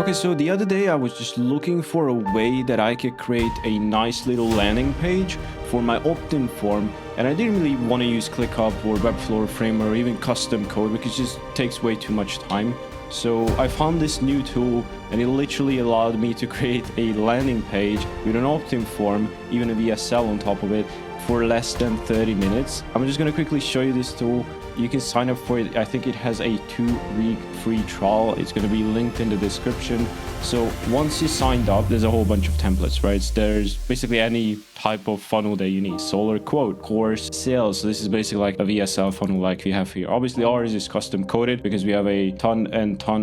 Okay, so the other day I was just looking for a way that I could create a nice little landing page for my opt-in form, and I didn't really want to use ClickUp or Webflow Framework or even custom code because it just takes way too much time. So I found this new tool and it literally allowed me to create a landing page with an opt-in form, even a VSL on top of it, for less than 30 minutes. I'm just going to quickly show you this tool. You can sign up for it. I think it has a 2-week free trial. It's going to be linked in the description. So once you signed up, there's a whole bunch of templates, right? There's basically any type of funnel that you need. Solar quote, course, sales. So this is basically like a VSL funnel like we have here. Obviously ours is custom coded because we have a ton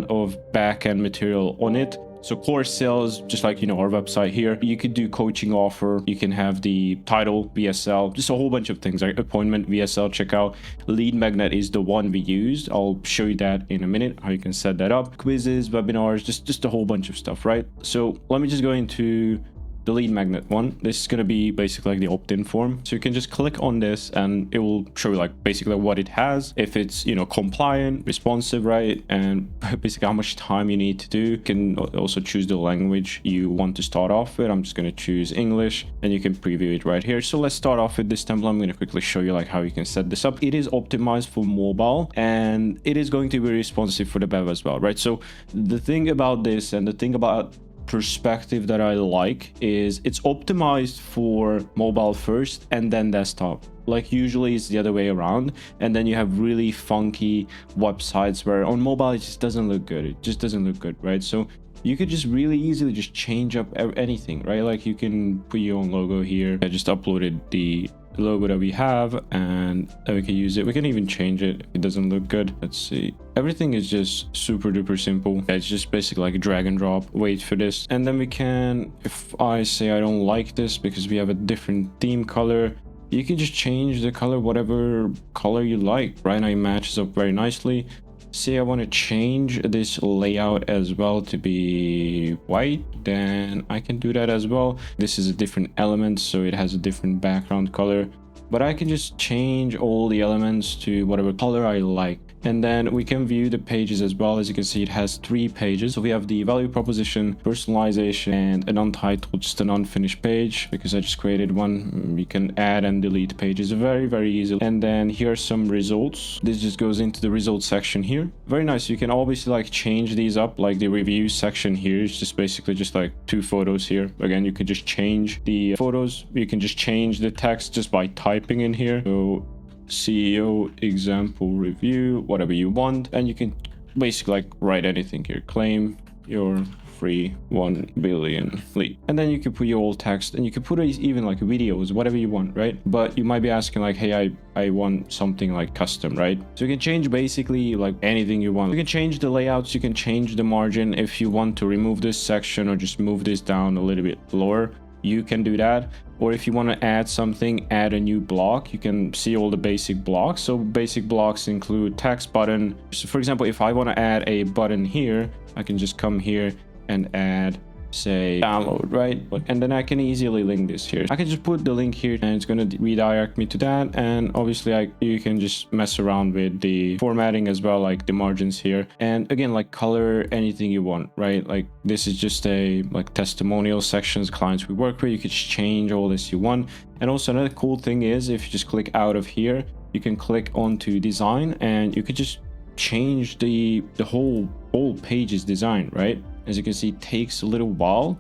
of back-end material on it. So course sales, just like, our website here, you could do coaching offer. You can have the title, VSL, just a whole bunch of things like appointment, VSL, checkout. Lead magnet is the one we used. I'll show you that in a minute, how you can set that up. Quizzes, webinars, just a whole bunch of stuff, right? So let me just go into the lead magnet one. This is going to be basically like the opt-in form. So you can just click on this and it will show you like basically what it has. If it's, compliant, responsive, right? And basically how much time you need to do. You can also choose the language you want to start off with. I'm just going to choose English and you can preview it right here. So let's start off with this template. I'm going to quickly show you like how you can set this up. It is optimized for mobile and it is going to be responsive for the web as well, right? So the thing about this and the thing about perspective that I like is it's optimized for mobile first and then desktop. Like usually it's the other way around, and then you have really funky websites where on mobile it just doesn't look good. It just doesn't look good, right? So you could just really easily just change up anything, right? Like you can put your own logo here. I just uploaded the logo that we have and we can use it. We can even change it if it doesn't look good. Let's see. Everything is just super duper simple. It's just basically like a drag and drop. Wait for this, and then we can, if I say I don't like this because we have a different theme color, you can just change the color whatever color you like. Right now it matches up very nicely. Say I want to change this layout as well to be white, then I can do that as well. This is a different element, so it has a different background color, but I can just change all the elements to whatever color I like. And then we can view the pages as well. As you can see, it has 3 pages. So we have the value proposition, personalization, and an untitled, just an unfinished page, because I just created one. You can add and delete pages very, very easily. And then here are some results. This just goes into the results section here. Very nice. You can obviously like change these up, like the review section here is just basically just like 2 photos here. Again, you can just change the photos. You can just change the text just by typing in here. So CEO example review, whatever you want, and you can basically like write anything here. Claim your free 1 billion lead, and then you can put your old text, and you can put even like videos, whatever you want, right? But you might be asking like, hey, I want something like custom, right? So you can change basically like anything you want. You can change the layouts, you can change the margin. If you want to remove this section or just move this down a little bit lower, you can do that. Or if you want to add something, add a new block, you can see all the basic blocks. So basic blocks include text, button. So for example, if I want to add a button here, I can just come here and add, say, download, right? And then I can easily link this here. I can just put the link here and it's going to redirect me to that. And obviously you can just mess around with the formatting as well, like the margins here. And again, like color anything you want, right? Like this is just a like testimonial sections, clients we work with. You could just change all this you want. And also another cool thing is if you just click out of here, you can click onto design and you could just change the whole page's design, right? As you can see, it takes a little while,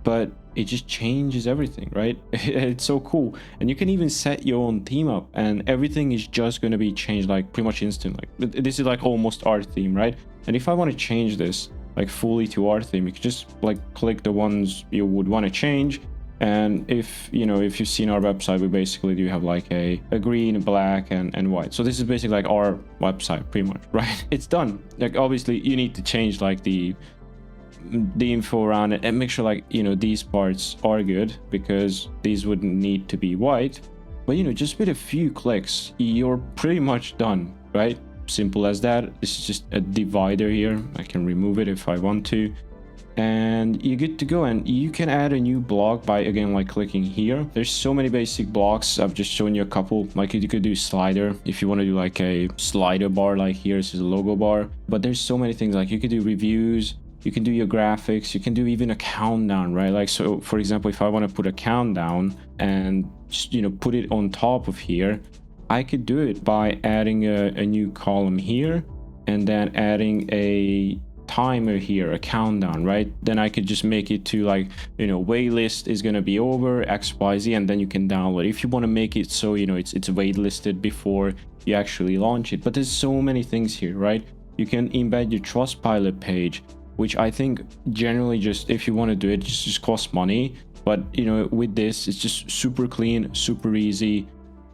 but it just changes everything, right? It's so cool. And you can even set your own theme up and everything is just going to be changed like pretty much instantly. This is like almost our theme, right? And if I want to change this like fully to our theme, you can just like click the ones you would want to change. And if you've seen our website, we basically do have like a green, black, and white. So this is basically like our website pretty much, right? It's done. Like obviously you need to change like the info around it and make sure like these parts are good because these wouldn't need to be white. But just with a few clicks you're pretty much done, right? Simple as that. This is just a divider here. I can remove it if I want to, and you're good to go. And you can add a new block by again like clicking here. There's so many basic blocks. I've just shown you a couple. Like you could do slider if you want to do like a slider bar, like here this is a logo bar. But there's so many things, like you could do reviews, You can do your graphics. You can do even a countdown, right? Like, so for example, if I want to put a countdown and just, put it on top of here, I could do it by adding a new column here and then adding a timer here, a countdown, right? Then I could just make it to like, waitlist is going to be over XYZ, and then you can download. If you want to make it so, it's waitlisted before you actually launch it. But there's so many things here, right? You can embed your Trustpilot page, which I think generally just, if you want to do it, just costs money. But, with this, it's just super clean, super easy,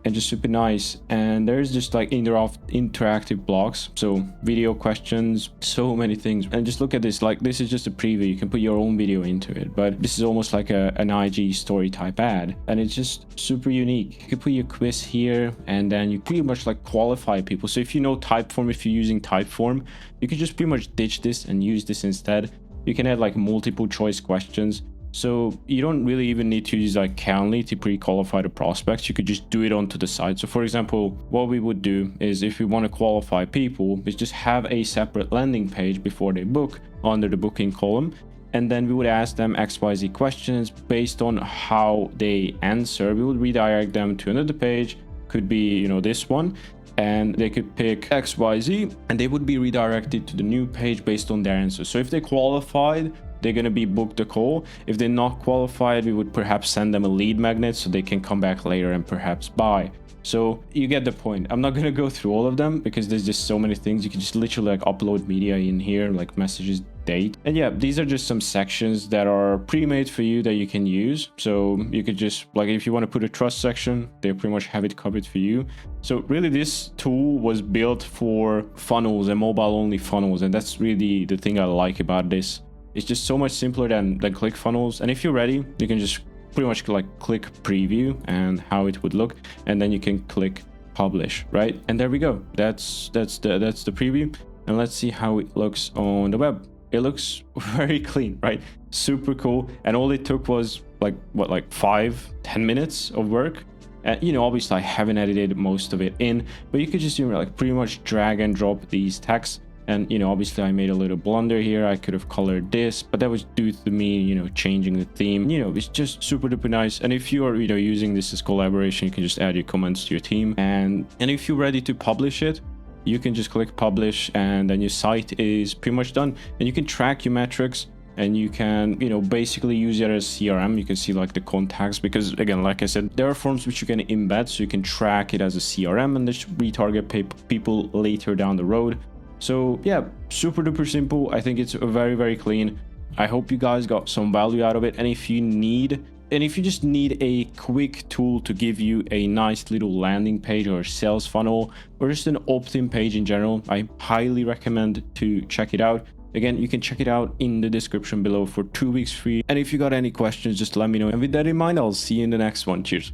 and just super nice. And there's just like interactive blocks, so video questions, so many things. And just look at this, like this is just a preview. You can put your own video into it, but this is almost like an IG story type ad, and it's just super unique. You can put your quiz here, and then you pretty much like qualify people. So if you know Typeform, if you're using Typeform, you can just pretty much ditch this and use this instead. You can add like multiple choice questions. So you don't really even need to use like Calendly to pre-qualify the prospects. You could just do it onto the site. So for example, what we would do is, if we want to qualify people, is just have a separate landing page before they book under the booking column. And then we would ask them XYZ questions. Based on how they answer, we would redirect them to another page. Could be, this one. And they could pick XYZ and they would be redirected to the new page based on their answer. So if they qualified, they're going to be booked a call. If they're not qualified, we would perhaps send them a lead magnet so they can come back later and perhaps buy. So you get the point. I'm not going to go through all of them because there's just so many things. You can just literally like upload media in here, like messages, date. And yeah, these are just some sections that are pre-made for you that you can use. So you could just, like, if you want to put a trust section, they pretty much have it covered for you. So really this tool was built for funnels and mobile only funnels. And that's really the thing I like about this. It's just so much simpler than Clickfunnels. And if you're ready, you can just pretty much like click preview and how it would look, and then you can click publish, right? And there we go. That's the preview. And let's see how it looks on the web. It looks very clean, right? Super cool. And all it took was like 5-10 minutes of work. And obviously I haven't edited most of it in, but you could just like pretty much drag and drop these texts. And obviously I made a little blunder here. I could have colored this, but that was due to me changing the theme. It's just super duper nice. And if you are using this as collaboration, you can just add your comments to your team. And if you're ready to publish it, you can just click publish, and then your site is pretty much done. And you can track your metrics, and you can basically use it as CRM. You can see like the contacts, because again, like I said, there are forms which you can embed, so you can track it as a CRM and just retarget people later down the road. So yeah, super duper simple. I think it's very, very clean. I hope you guys got some value out of it. And if you just need a quick tool to give you a nice little landing page or sales funnel, or just an opt-in page in general, I highly recommend to check it out. Again, you can check it out in the description below for 2 weeks free. And if you got any questions, just let me know. And with that in mind, I'll see you in the next one. Cheers.